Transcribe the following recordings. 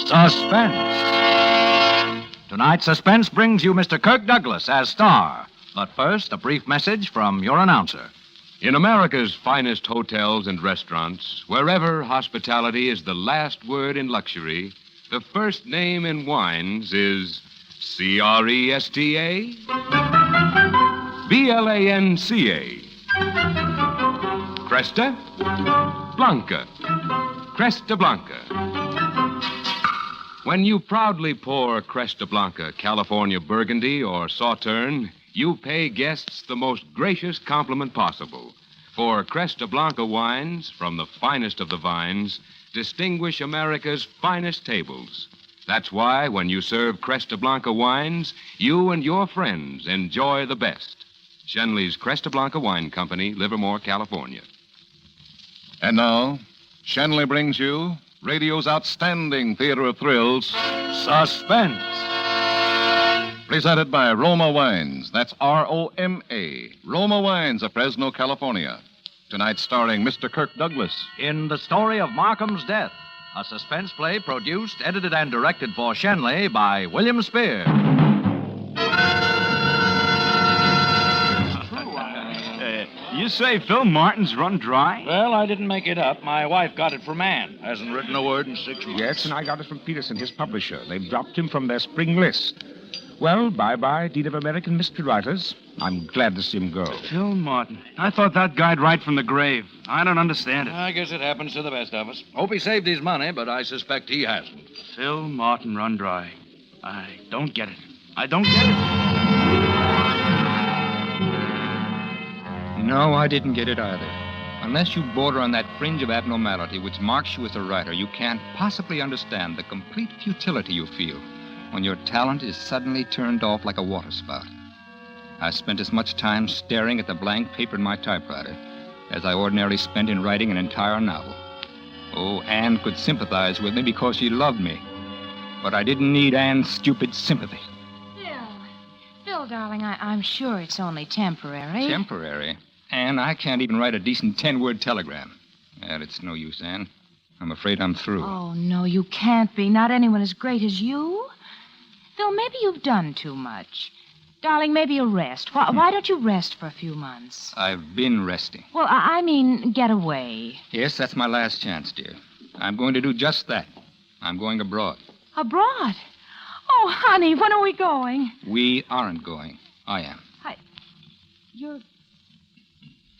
Suspense. Tonight, Suspense brings you Mr. Kirk Douglas as star. But first, a brief message from your announcer. In America's finest hotels and restaurants, wherever hospitality is the last word in luxury, the first name in wines is Cresta, Blanca. Cresta Blanca. Cresta Blanca. When you proudly pour Cresta Blanca, California Burgundy, or Sauterne, you pay guests the most gracious compliment possible. For Cresta Blanca wines, from the finest of the vines, distinguish America's finest tables. That's why when you serve Cresta Blanca wines, you and your friends enjoy the best. Shenley's Cresta Blanca Wine Company, Livermore, California. And now, Shenley brings you radio's outstanding theater of thrills, Suspense. Presented by Roma Wines. That's Roma. Roma Wines of Fresno, California. Tonight starring Mr. Kirk Douglas. In The Story of Markham's Death, a suspense play produced, edited, and directed for Shenley by William Spear. You say Phil Martin's run dry? Well, I didn't make it up. My wife got it from Ann. Hasn't written a word in 6 months. Yes, and I got it from Peterson, his publisher. They've dropped him from their spring list. Well, bye-bye, Dean of American Mystery Writers. I'm glad to see him go. Phil Martin. I thought that guy'd write from the grave. I don't understand it. I guess it happens to the best of us. Hope he saved his money, but I suspect he hasn't. Phil Martin run dry. I don't get it. I don't get it. No, I didn't get it either. Unless you border on that fringe of abnormality which marks you as a writer, you can't possibly understand the complete futility you feel when your talent is suddenly turned off like a waterspout. I spent as much time staring at the blank paper in my typewriter as I ordinarily spent in writing an entire novel. Oh, Anne could sympathize with me because she loved me. But I didn't need Anne's stupid sympathy. Phil, darling, I'm sure it's only temporary. Temporary? Anne, I can't even write a decent 10-word telegram. Well, it's no use, Anne. I'm afraid I'm through. Oh, no, you can't be. Not anyone as great as you. Phil, maybe you've done too much. Darling, maybe you'll rest. Why don't you rest for a few months? I've been resting. Well, I mean, get away. Yes, that's my last chance, dear. I'm going to do just that. I'm going abroad. Abroad? Oh, honey, when are we going? We aren't going. I am. You're...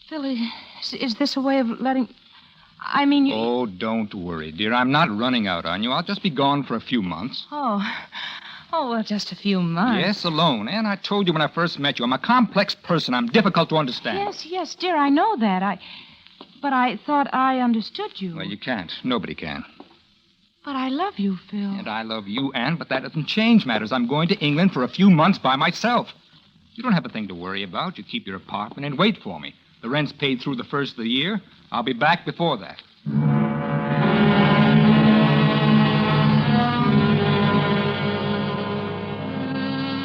Phil, is this a way of letting... I mean, you... Oh, don't worry, dear. I'm not running out on you. I'll just be gone for a few months. Oh, well, just a few months. Yes, alone. And I told you when I first met you, I'm a complex person. I'm difficult to understand. Yes, dear, I know that. But I thought I understood you. Well, you can't. Nobody can. But I love you, Phil. And I love you, Anne, but that doesn't change matters. I'm going to England for a few months by myself. You don't have a thing to worry about. You keep your apartment and wait for me. The rent's paid through the first of the year. I'll be back before that.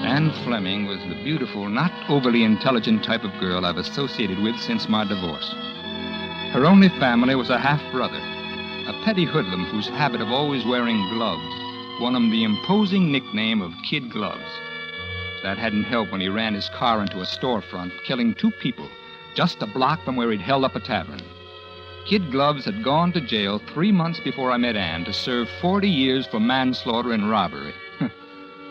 Anne Fleming was the beautiful, not overly intelligent type of girl I've associated with since my divorce. Her only family was a half-brother, a petty hoodlum whose habit of always wearing gloves won him the imposing nickname of Kid Gloves. That hadn't helped when he ran his car into a storefront, killing 2 people just a block from where he'd held up a tavern. Kid Gloves had gone to jail 3 months before I met Anne to serve 40 years for manslaughter and robbery.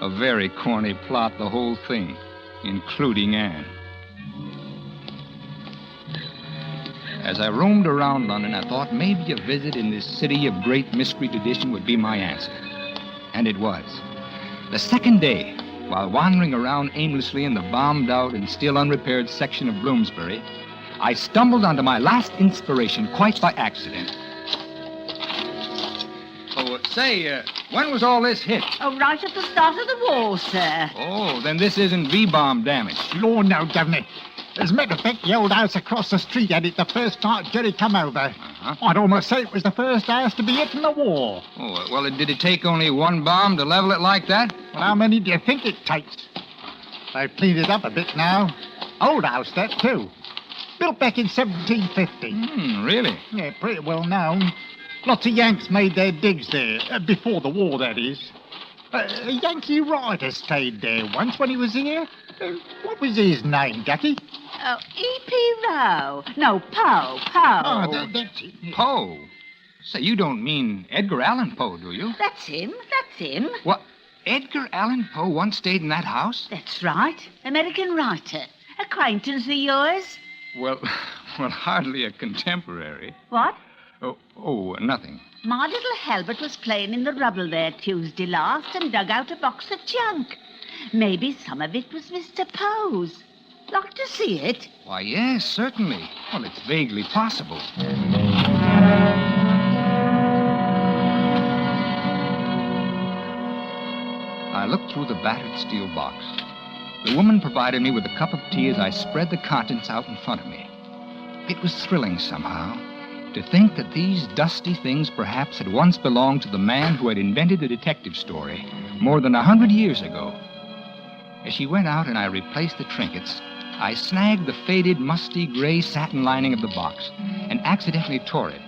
A very corny plot, the whole thing, including Anne. As I roamed around London, I thought maybe a visit in this city of great mystery tradition would be my answer. And it was. The second day, while wandering around aimlessly in the bombed-out and still unrepaired section of Bloomsbury, I stumbled onto my last inspiration quite by accident. Oh, say, when was all this hit? Oh, right at the start of the war, sir. Oh, then this isn't V-bomb damage. Lord, no, Governor. As a matter of fact, the old house across the street had it the first night Jerry come over. Uh-huh. I'd almost say it was the first house to be hit in the war. Oh, well, did it take only one bomb to level it like that? Well, how many do you think it takes? They've cleaned it up a bit now. Old house, that, too. Built back in 1750. Really? Yeah, pretty well known. Lots of Yanks made their digs there, before the war, that is. A Yankee writer stayed there once when he was here. What was his name, Ducky? Oh, E.P. Rowe. No, Poe. Oh, that's it. Poe? Say, you don't mean Edgar Allan Poe, do you? That's him. What? Edgar Allan Poe once stayed in that house? That's right. American writer. Acquaintance of yours? Well, hardly a contemporary. What? Oh, nothing. My little Halbert was playing in the rubble there Tuesday last and dug out a box of junk. Maybe some of it was Mr. Poe's. Like to see it? Why, yes, certainly. Well, it's vaguely possible. I looked through the battered steel box. The woman provided me with a cup of tea as I spread the contents out in front of me. It was thrilling somehow to think that these dusty things perhaps had once belonged to the man who had invented the detective story more than 100 years ago. As she went out and I replaced the trinkets, I snagged the faded, musty gray satin lining of the box and accidentally tore it.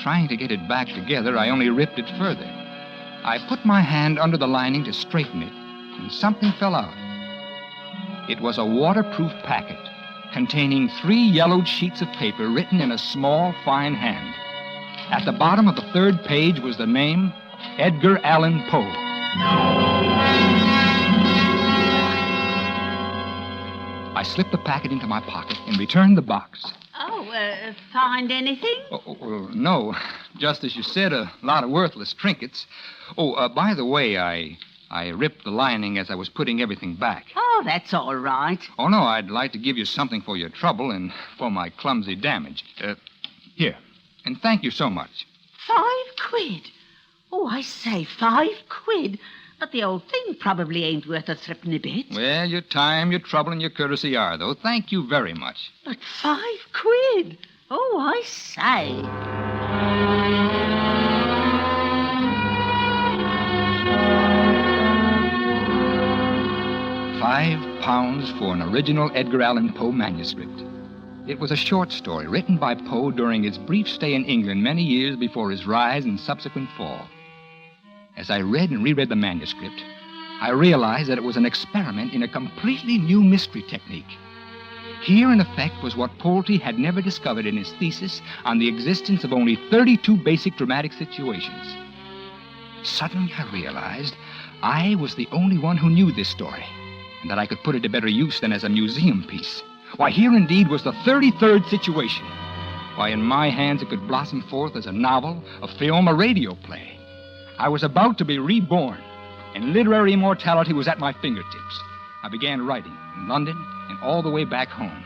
Trying to get it back together, I only ripped it further. I put my hand under the lining to straighten it, and something fell out. It was a waterproof packet containing 3 yellowed sheets of paper written in a small, fine hand. At the bottom of the 3rd page was the name Edgar Allan Poe. I slipped the packet into my pocket and returned the box. Find anything? Well, no. Just as you said, a lot of worthless trinkets. By the way, I ripped the lining as I was putting everything back. Oh, that's all right. Oh, no, I'd like to give you something for your trouble and for my clumsy damage. Here. And thank you so much. 5 quid? Oh, I say, 5 quid. But the old thing probably ain't worth a threepenny bit. Well, your time, your trouble, and your courtesy are, though. Thank you very much. But 5 quid? Oh, I say. £5 for an original Edgar Allan Poe manuscript. It was a short story written by Poe during his brief stay in England many years before his rise and subsequent fall. As I read and reread the manuscript, I realized that it was an experiment in a completely new mystery technique. Here, in effect, was what Pulte had never discovered in his thesis on the existence of only 32 basic dramatic situations. Suddenly, I realized I was the only one who knew this story, and that I could put it to better use than as a museum piece. Why, here indeed was the 33rd situation. Why, in my hands it could blossom forth as a novel, a film, a radio play. I was about to be reborn, and literary immortality was at my fingertips. I began writing in London and all the way back home.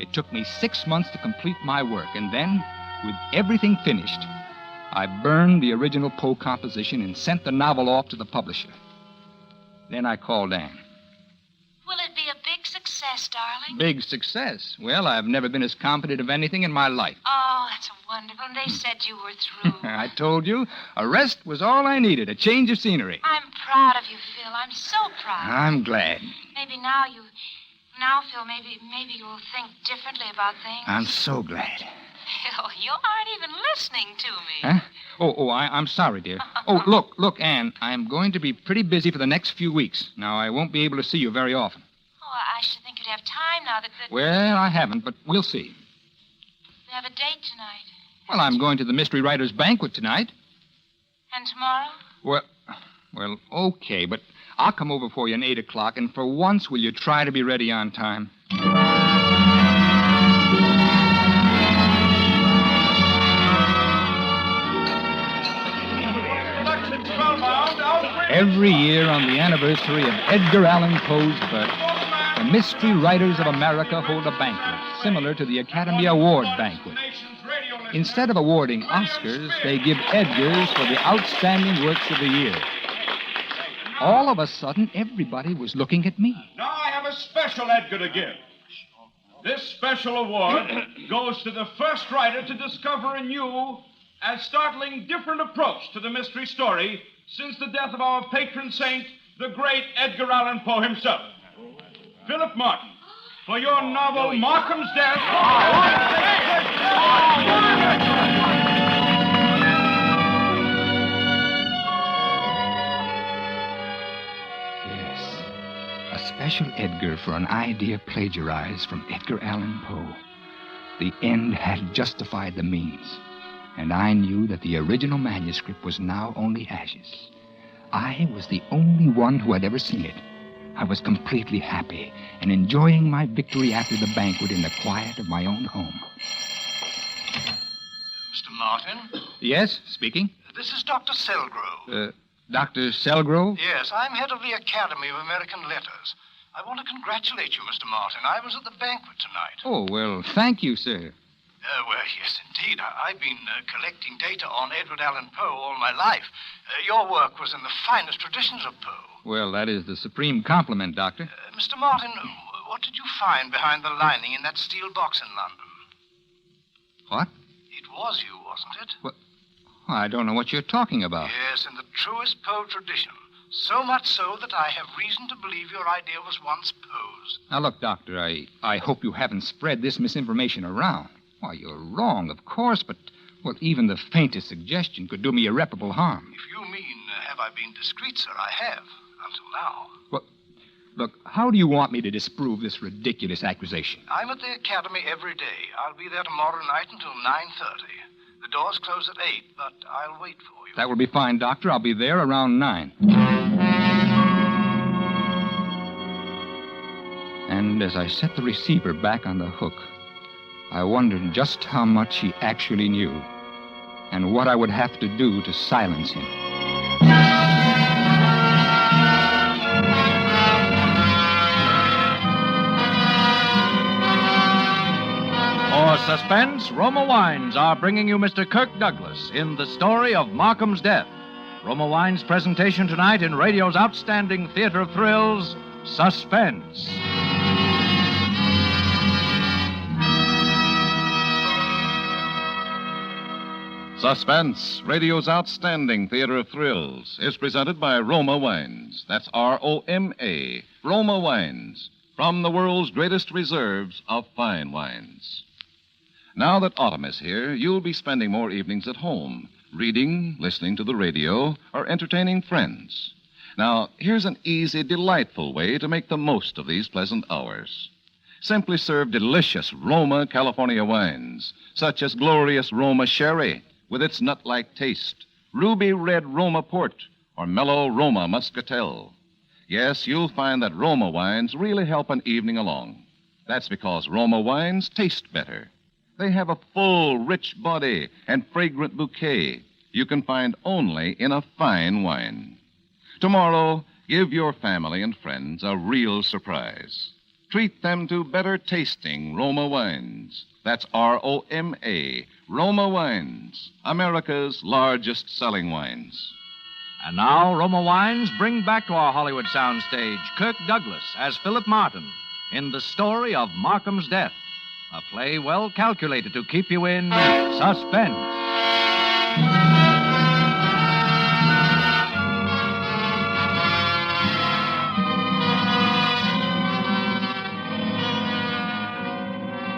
It took me 6 months to complete my work, and then, with everything finished, I burned the original Poe composition and sent the novel off to the publisher. Then I called Anne. Will it be a big success, darling? Big success? Well, I've never been as confident of anything in my life. Oh, that's wonderful. They said you were through. I told you, a rest was all I needed, a change of scenery. I'm proud of you, Phil. I'm so proud. I'm glad. Maybe now, Phil, maybe you'll think differently about things. I'm so glad. Phil, you aren't even listening to me. Huh? I'm sorry, dear. Look, Anne, I'm going to be pretty busy for the next few weeks. Now, I won't be able to see you very often. Oh, I should think you'd have time now that... Well, I haven't, but we'll see. We have a date tonight. Well, I'm going to the Mystery Writers' Banquet tonight. And tomorrow? Well, okay, but I'll come over for you at 8 o'clock, and for once, will you try to be ready on time? Every year on the anniversary of Edgar Allan Poe's birth, the Mystery Writers of America hold a banquet similar to the Academy Award banquet. Instead of awarding Oscars, they give Edgars for the outstanding works of the year. All of a sudden, everybody was looking at me. Now I have a special Edgar to give. This special award goes to the first writer to discover a new and startling different approach to the mystery story since the death of our patron saint, the great Edgar Allan Poe himself. Philip Martin, for your novel Markham's Death. special Edgar for an idea plagiarized from Edgar Allan Poe. The end had justified the means, and I knew that the original manuscript was now only ashes. I was the only one who had ever seen it. I was completely happy and enjoying my victory after the banquet in the quiet of my own home. Mr. Martin? Yes, speaking. This is Dr. Selgrove. Dr. Selgrove? Yes, I'm head of the Academy of American Letters. I want to congratulate you, Mr. Martin. I was at the banquet tonight. Oh, well, thank you, sir. Well, yes, indeed. I've been collecting data on Edward Allan Poe all my life. Your work was in the finest traditions of Poe. Well, that is the supreme compliment, Doctor. Mr. Martin, what did you find behind the lining in that steel box in London? What? It was you, wasn't it? What? I don't know what you're talking about. Yes, in the truest Poe tradition. So much so that I have reason to believe your idea was once Poe's. Now, look, Doctor, I hope you haven't spread this misinformation around. Why, you're wrong, of course, but, well, even the faintest suggestion could do me irreparable harm. If you mean, have I been discreet, sir, I have, until now. Well, look, how do you want me to disprove this ridiculous accusation? I'm at the Academy every day. I'll be there tomorrow night until 9:30. The doors close at 8, but I'll wait for you. That will be fine, Doctor. I'll be there around 9. And as I set the receiver back on the hook, I wondered just how much he actually knew and what I would have to do to silence him. For suspense, Roma Wines are bringing you Mr. Kirk Douglas in the story of Markham's death. Roma Wines' presentation tonight in radio's outstanding theater of thrills, Suspense. Suspense, radio's outstanding theater of thrills, is presented by Roma Wines. That's R-O-M-A, Roma Wines, from the world's greatest reserves of fine wines. Now that autumn is here, you'll be spending more evenings at home, reading, listening to the radio, or entertaining friends. Now, here's an easy, delightful way to make the most of these pleasant hours. Simply serve delicious Roma California wines, such as glorious Roma Sherry, with its nut-like taste, ruby red Roma Port, or mellow Roma Muscatel. Yes, you'll find that Roma wines really help an evening along. That's because Roma wines taste better. They have a full, rich body and fragrant bouquet you can find only in a fine wine. Tomorrow, give your family and friends a real surprise. Treat them to better tasting Roma wines. That's R-O-M-A, Roma Wines, America's largest selling wines. And now, Roma Wines bring back to our Hollywood soundstage Kirk Douglas as Philip Martin in the story of Markham's death, a play well calculated to keep you in suspense.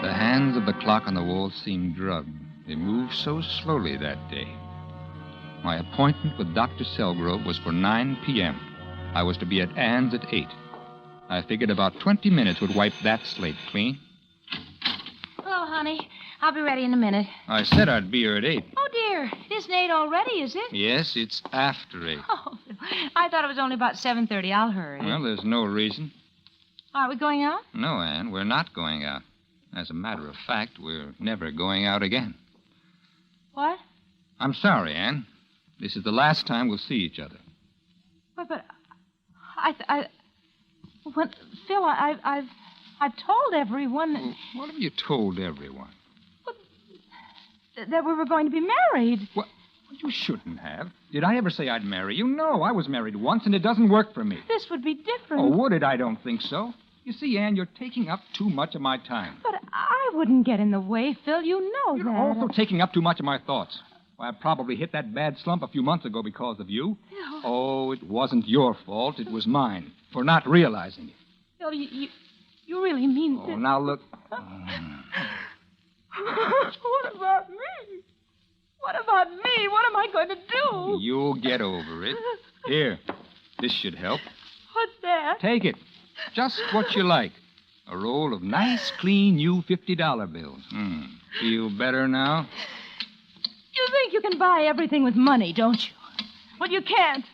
The hands of the clock on the wall seemed drugged. They moved so slowly that day. My appointment with Dr. Selgrove was for 9 p.m. I was to be at Ann's at 8. I figured about 20 minutes would wipe that slate clean. Hello, honey. I'll be ready in a minute. I said I'd be here at 8. Oh, dear. It isn't 8 already, is it? Yes, it's after 8. Oh, I thought it was only about 7:30. I'll hurry. Well, there's no reason. Are we going out? No, Ann, we're not going out. As a matter of fact, we're never going out again. What? I'm sorry, Ann. This is the last time we'll see each other. But when, Phil, I've told everyone What have you told everyone? that we were going to be married. Well, you shouldn't have. Did I ever say I'd marry you? No, I was married once, and it doesn't work for me. This would be different. Oh, would it? I don't think so. You see, Ann, you're taking up too much of my time. But I wouldn't get in the way, Phil. You know You're that. also taking up too much of my thoughts. Why, I probably hit that bad slump a few months ago because of you. No. Oh, it wasn't your fault. It was mine for not realizing it. Phil, you really mean Oh, this? now look. What about me? What about me? What am I going to do? You'll get over it. Here, this should help. What's that? Take it. Just what you like. A roll of nice, clean, new $50 bills. Feel better now? You think you can buy everything with money, don't you? Well, you can't.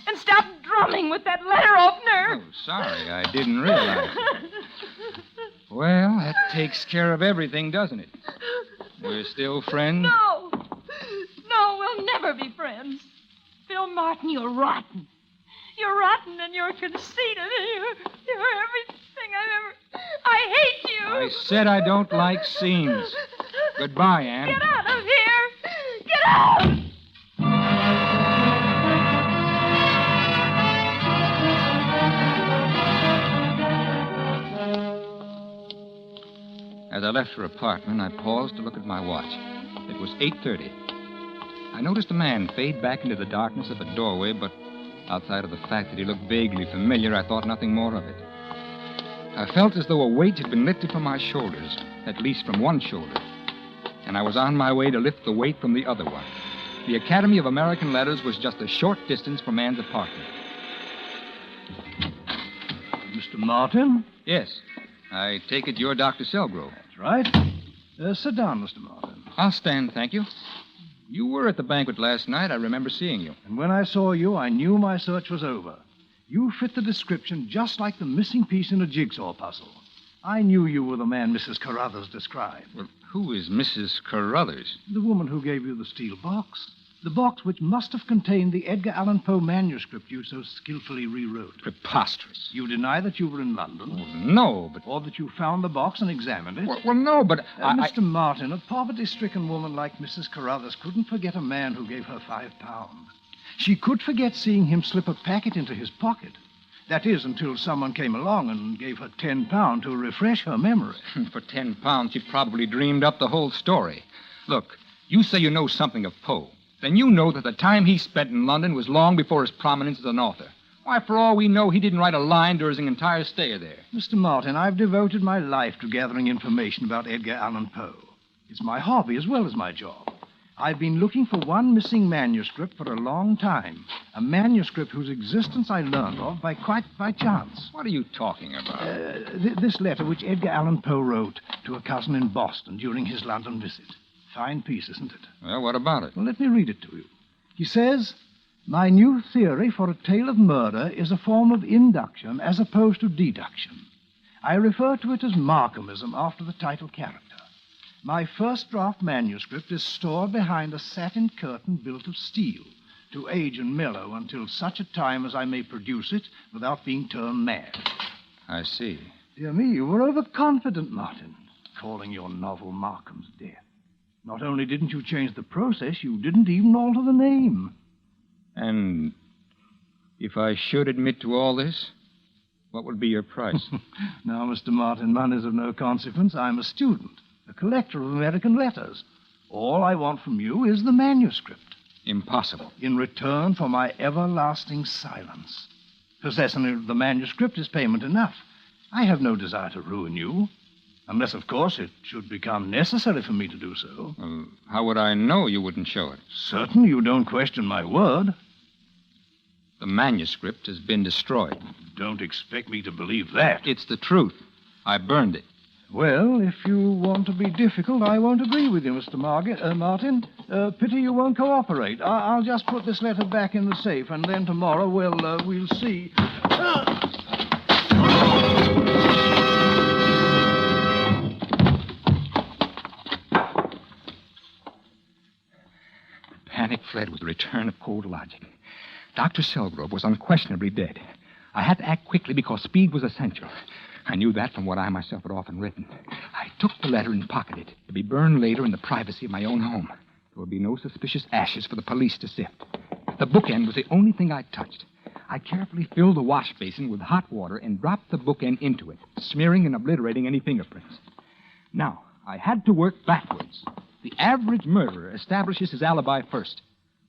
And stop drumming with that letter opener. Oh, sorry. I didn't realize it. Well, that takes care of everything, doesn't it? We're still friends? No. No, we'll never be friends. Phil Martin, you're rotten. You're rotten and you're conceited and you're everything I hate you. I said I don't like scenes. Goodbye, Anne. Get out of here. Get out. As I left her apartment, I paused to look at my watch. It was 8:30. I noticed a man fade back into the darkness of a doorway, but outside of the fact that he looked vaguely familiar, I thought nothing more of it. I felt as though a weight had been lifted from my shoulders, at least from one shoulder, and I was on my way to lift the weight from the other one. The Academy of American Letters was just a short distance from Anne's apartment. Mr. Martin? Yes. I take it you're Dr. Selgrove. That's right. Sit down, Mr. Martin. I'll stand, thank you. You were at the banquet last night. I remember seeing you. And when I saw you, I knew my search was over. You fit the description just like the missing piece in a jigsaw puzzle. I knew you were the man Mrs. Carruthers described. Well, who is Mrs. Carruthers? The woman who gave you the steel box. The box which must have contained the Edgar Allan Poe manuscript you so skillfully rewrote. Preposterous. You deny that you were in London? Oh, no, but... Or that you found the box and examined it? Well, no, but Mr. Martin, a poverty-stricken woman like Mrs. Carruthers couldn't forget a man who gave her £5. She could forget seeing him slip a packet into his pocket. That is, until someone came along and gave her £10 to refresh her memory. For £10, she probably dreamed up the whole story. Look, you say you know something of Poe. Then you know that the time he spent in London was long before his prominence as an author. Why, for all we know, he didn't write a line during his entire stay there. Mr. Martin, I've devoted my life to gathering information about Edgar Allan Poe. It's my hobby as well as my job. I've been looking for one missing manuscript for a long time. A manuscript whose existence I learned of quite by chance. What are you talking about? This letter which Edgar Allan Poe wrote to a cousin in Boston during his London visit. Fine piece, isn't it? Well, what about it? Well, let me read it to you. He says, "My new theory for a tale of murder is a form of induction as opposed to deduction. I refer to it as Markhamism after the title character. My first draft manuscript is stored behind a satin curtain built of steel to age and mellow until such a time as I may produce it without being turned mad." I see. Dear me, you were overconfident, Martin, calling your novel Markham's Death. Not only didn't you change the process, you didn't even alter the name. And if I should admit to all this, what would be your price? Now, Mr. Martin, money's of no consequence. I'm a student, a collector of American letters. All I want from you is the manuscript. Impossible. In return for my everlasting silence. Possessing the manuscript is payment enough. I have no desire to ruin you. Unless, of course, it should become necessary for me to do so. How would I know you wouldn't show it? Certainly you don't question my word. The manuscript has been destroyed. Don't expect me to believe that. It's the truth. I burned it. Well, if you want to be difficult, I won't agree with you, Mr. Martin. Pity you won't cooperate. I'll just put this letter back in the safe, and then tomorrow we'll see. Panic fled with the return of cold logic. Dr. Selgrove was unquestionably dead. I had to act quickly because speed was essential. I knew that from what I myself had often written. I took the letter and pocketed it to be burned later in the privacy of my own home. There would be no suspicious ashes for the police to sift. The bookend was the only thing I touched. I carefully filled the wash basin with hot water and dropped the bookend into it, smearing and obliterating any fingerprints. Now, I had to work backwards. The average murderer establishes his alibi first.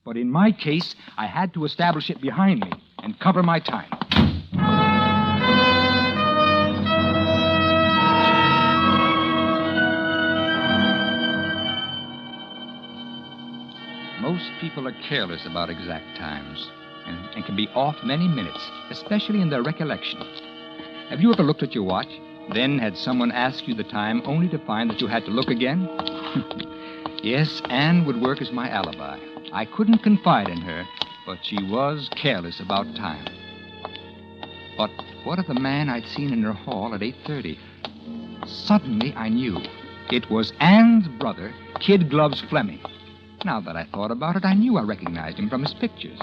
But in my case, I had to establish it behind me and cover my time. Most people are careless about exact times and can be off many minutes, especially in their recollection. Have you ever looked at your watch, then had someone ask you the time only to find that you had to look again? Yes, Anne would work as my alibi. I couldn't confide in her, but she was careless about time. But what of the man I'd seen in her hall at 8:30? Suddenly, I knew. It was Anne's brother, Kid Gloves Fleming. Now that I thought about it, I knew I recognized him from his pictures.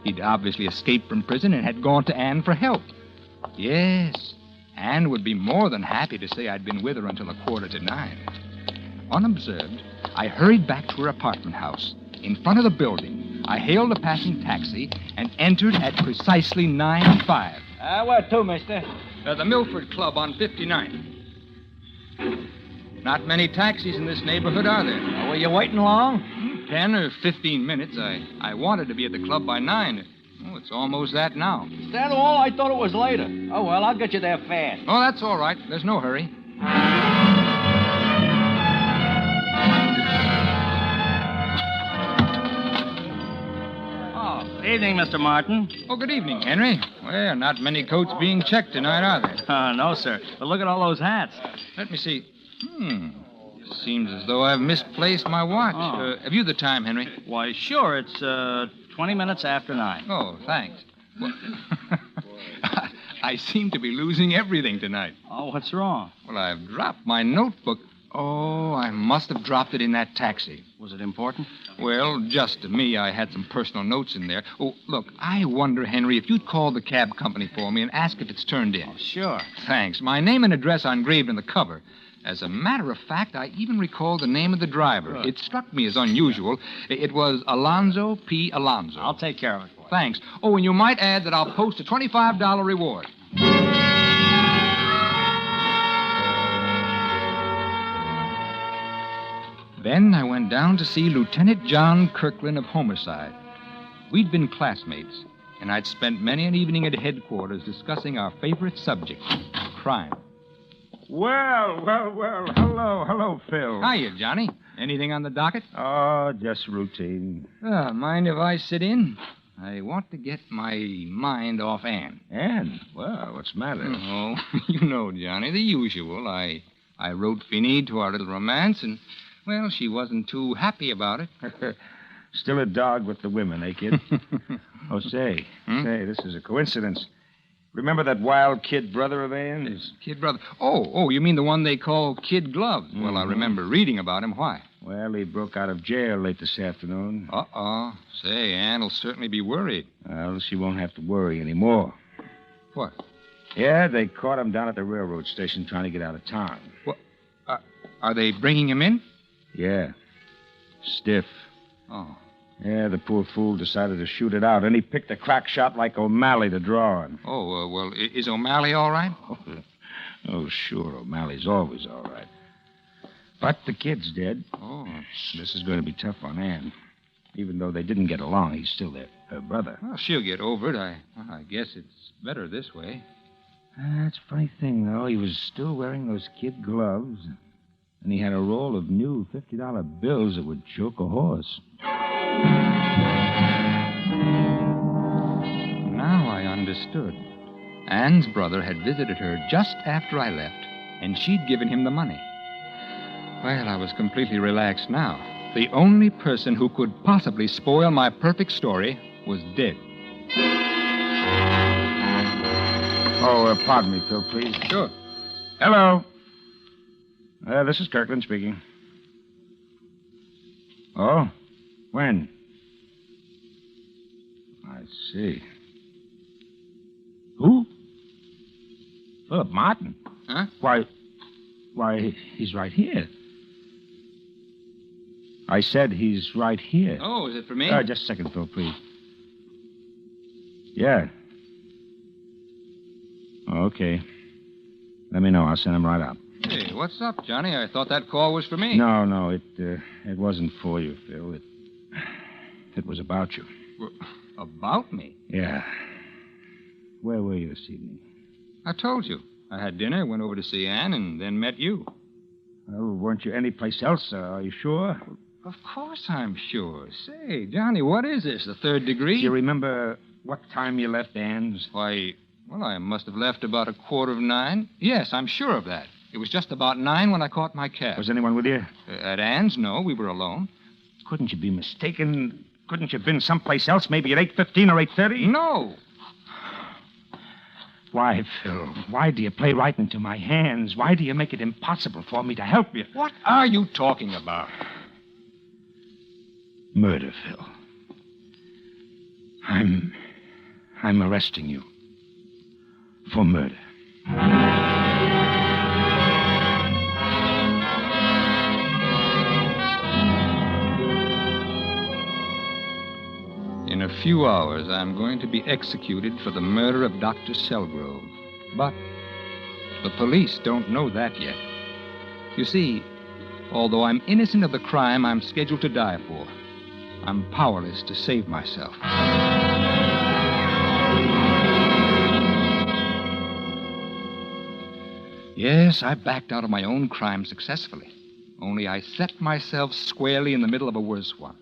He'd obviously escaped from prison and had gone to Anne for help. Yes, Anne would be more than happy to say I'd been with her until 9:15. Unobserved, I hurried back to her apartment house. In front of the building, I hailed a passing taxi and entered at precisely 9:05. Where to, mister? The Milford Club on 59th. Not many taxis in this neighborhood, are there? Were you waiting long? 10 or 15 minutes. I wanted to be at the club by 9. Oh, it's almost that now. Is that all? I thought it was later. Oh, well, I'll get you there fast. Oh, that's all right. There's no hurry. Evening, Mr. Martin. Oh, good evening, Henry. Well, not many coats being checked tonight, are there? No, sir. But look at all those hats. Let me see. Seems as though I've misplaced my watch. Oh. Have you the time, Henry? Why, sure. It's 20 minutes after 9. Oh, thanks. Well, I seem to be losing everything tonight. Oh, what's wrong? Well, I've dropped my notebook. Oh, I must have dropped it in that taxi. Was it important? Well, just to me, I had some personal notes in there. Oh, look, I wonder, Henry, if you'd call the cab company for me and ask if it's turned in. Oh, sure. Thanks. My name and address are engraved on the cover. As a matter of fact, I even recall the name of the driver. Good. It struck me as unusual. It was Alonzo P. Alonzo. I'll take care of it for you. Thanks. Oh, and you might add that I'll post a $25 reward. Then I went down to see Lieutenant John Kirkland of Homicide. We'd been classmates, and I'd spent many an evening at headquarters discussing our favorite subject, crime. Well. Hello, Phil. Hiya, Johnny. Anything on the docket? Oh, just routine. Mind if I sit in? I want to get my mind off Anne. Anne? Well, what's the matter? Oh, you know, Johnny, the usual. I wrote Finny to our little romance, and, well, she wasn't too happy about it. Still a dog with the women, eh, kid? Oh, say, this is a coincidence. Remember that wild kid brother of Anne's? Kid brother. Oh, you mean the one they call Kid Gloves? Mm-hmm. Well, I remember reading about him. Why? Well, he broke out of jail late this afternoon. Uh-oh. Say, Anne will certainly be worried. Well, she won't have to worry anymore. What? Yeah, they caught him down at the railroad station trying to get out of town. What? Are they bringing him in? Yeah. Stiff. Oh. Yeah, the poor fool decided to shoot it out, and he picked a crack shot like O'Malley to draw on. Oh, well, is O'Malley all right? Oh, sure, O'Malley's always all right. But the kid's dead. Oh. This is going to be tough on Anne. Even though they didn't get along, he's still her brother. Well, she'll get over it. I guess it's better this way. That's a funny thing, though. He was still wearing those kid gloves. And he had a roll of new $50 bills that would choke a horse. Now I understood. Anne's brother had visited her just after I left, and she'd given him the money. Well, I was completely relaxed now. The only person who could possibly spoil my perfect story was dead. Oh, pardon me, Phil, please. Sure. Hello. This is Kirkland speaking. Oh? When? I see. Who? Philip Martin. Huh? Why, he's right here. I said he's right here. Oh, is it for me? Just a second, Phil, please. Yeah. Okay. Let me know. I'll send him right out. Hey, what's up, Johnny? I thought that call was for me. No, it wasn't for you, Phil. It was about you. About me? Yeah. Where were you this evening? I told you. I had dinner, went over to see Anne, and then met you. Well, weren't you anyplace else? Are you sure? Of course I'm sure. Say, Johnny, what is this, the third degree? Do you remember what time you left Anne's? Why, Well, I must have left about 9:15. Yes, I'm sure of that. It was just about 9 when I caught my cab. Was anyone with you? At Ann's? No, we were alone. Couldn't you be mistaken? Couldn't you have been someplace else, maybe at 8:15 or 8:30? No. Why, Phil? Why do you play right into my hands? Why do you make it impossible for me to help you? What are you talking about? Murder, Phil. I'm arresting you for murder. In a few hours, I'm going to be executed for the murder of Dr. Selgrove. But the police don't know that yet. You see, although I'm innocent of the crime I'm scheduled to die for, I'm powerless to save myself. Yes, I backed out of my own crime successfully. Only I set myself squarely in the middle of a worse one.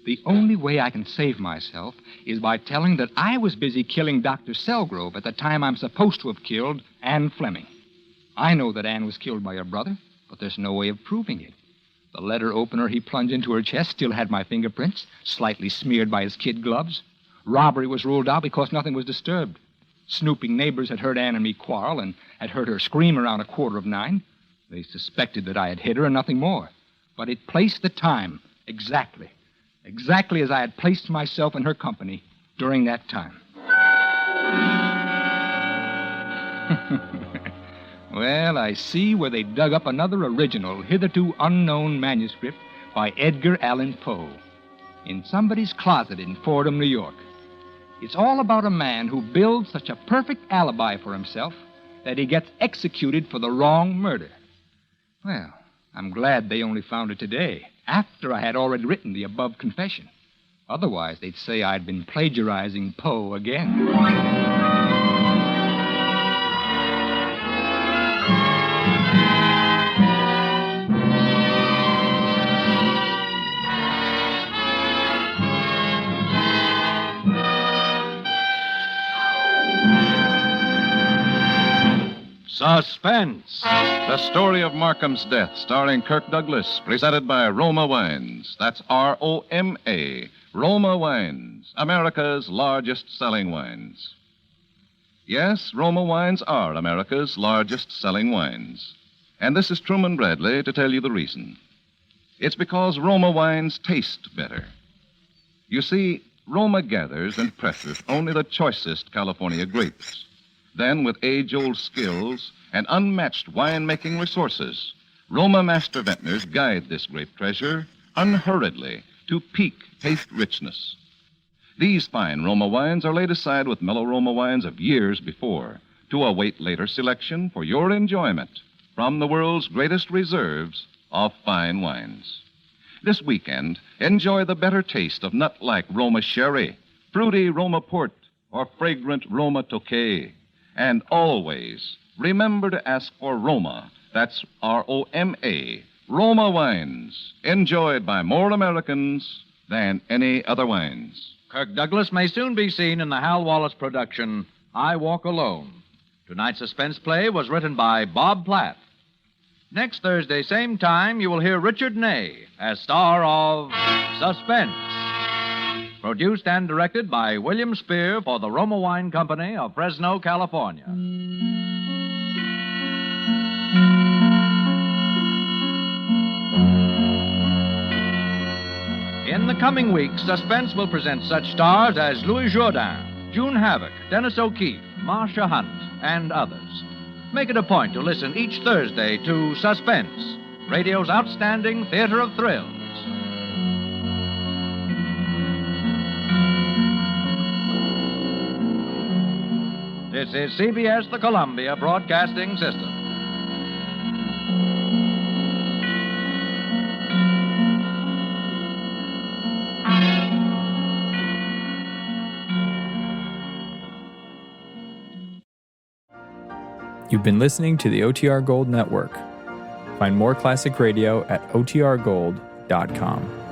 The only way I can save myself is by telling that I was busy killing Dr. Selgrove at the time I'm supposed to have killed Anne Fleming. I know that Anne was killed by her brother, but there's no way of proving it. The letter opener he plunged into her chest still had my fingerprints, slightly smeared by his kid gloves. Robbery was ruled out because nothing was disturbed. Snooping neighbors had heard Anne and me quarrel and had heard her scream around 9:15. They suspected that I had hit her and nothing more. But it placed the time exactly as I had placed myself in her company during that time. Well, I see where they dug up another original, hitherto unknown manuscript by Edgar Allan Poe in somebody's closet in Fordham, New York. It's all about a man who builds such a perfect alibi for himself that he gets executed for the wrong murder. Well, I'm glad they only found it today, after I had already written the above confession. Otherwise, they'd say I'd been plagiarizing Poe again. Suspense. The story of Markham's death, starring Kirk Douglas, presented by Roma Wines. That's R-O-M-A. Roma Wines, America's largest selling wines. Yes, Roma Wines are America's largest selling wines. And this is Truman Bradley to tell you the reason. It's because Roma Wines taste better. You see, Roma gathers and presses only the choicest California grapes. Then, with age-old skills and unmatched wine-making resources, Roma master vintners guide this grape treasure unhurriedly to peak taste richness. These fine Roma wines are laid aside with mellow Roma wines of years before to await later selection for your enjoyment from the world's greatest reserves of fine wines. This weekend, enjoy the better taste of nut-like Roma sherry, fruity Roma port, or fragrant Roma Tokay. And always remember to ask for Roma. That's R-O-M-A. Roma wines, enjoyed by more Americans than any other wines. Kirk Douglas may soon be seen in the Hal Wallace production, I Walk Alone. Tonight's suspense play was written by Bob Platt. Next Thursday, same time, you will hear Richard Ney as star of Suspense. Produced and directed by William Spear for the Roma Wine Company of Fresno, California. In the coming weeks, Suspense will present such stars as Louis Jourdain, June Havoc, Dennis O'Keefe, Marcia Hunt, and others. Make it a point to listen each Thursday to Suspense, radio's outstanding theater of thrills. This is CBS, the Columbia Broadcasting System. You've been listening to the OTR Gold Network. Find more classic radio at otrgold.com.